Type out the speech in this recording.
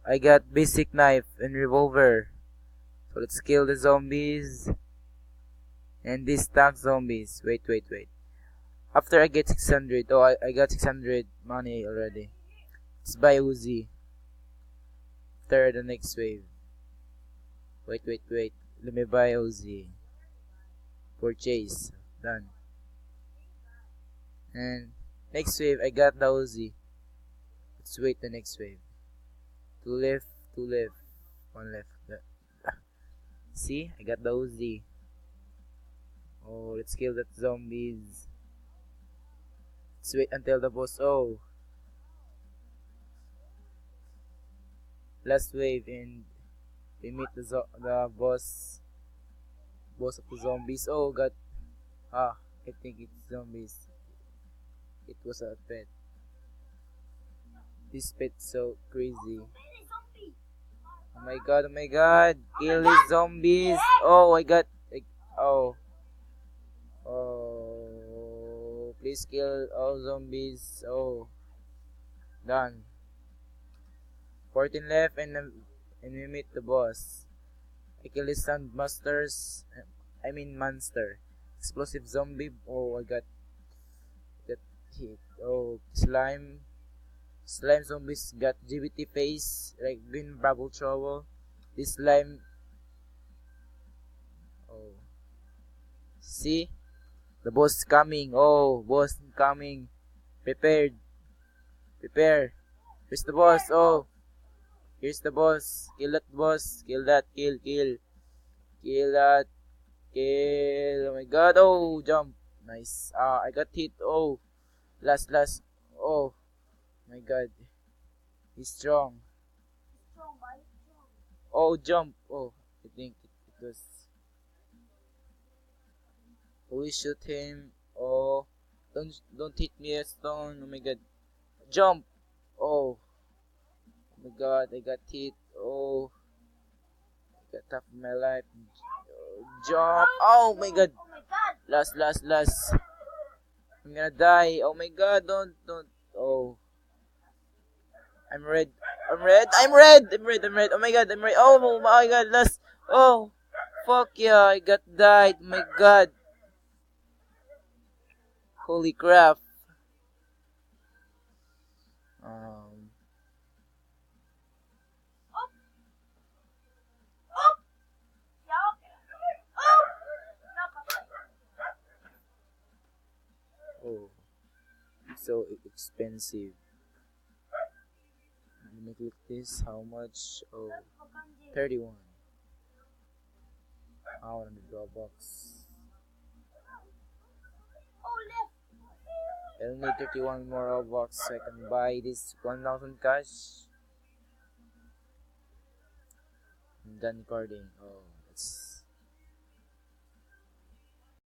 I got basic knife and revolver. So let's kill the zombies. And these tank zombies. Wait. After I get 600. Oh, I got 600 money already. Let's buy Uzi. After the next wave. Wait. Let me buy Uzi. Purchase. Done. And next wave, I got the Uzi. Let's wait the next wave. Two left. One left. See? I got the Uzi. Oh, let's kill that zombies. Let's wait until the boss. Oh. Last wave and we meet the boss of the zombies. Oh god. I think it's zombies. It was a pet. This pet's so crazy. Oh my god. Kill these zombies. Oh, I got oh. Please kill all zombies. Oh. Done. 14 left and we meet the boss. I kill his monster. Explosive zombie. Oh, I got hit. Oh, slime zombies got GBT face, like green bubble trouble. This slime. Oh, see, the boss coming. Oh, boss coming. Prepare. Where's the boss? Oh, here's the boss. Kill that boss. Kill that. Kill that. Kill. Oh my god. Oh, jump. Nice. I got hit. Oh, last. Oh my god. He's strong. Oh, jump. Oh, I think it was. We shoot him. Oh, don't hit me a stone. Oh my god. Jump. Oh my god, I got hit. Oh, I got half of my life. Jump. Oh my god. Last. I'm gonna die. Oh my god, don't. Oh. I'm red. Oh my god, I'm red. Oh my god, last. Oh, fuck yeah, I got died. Oh my god. Holy crap. Oh, it's so expensive. Let me click this. How much? Oh, 31. I want to draw box. I'll need 31 more Robux so I can buy this 1,000 cash. I'm done recording. Oh.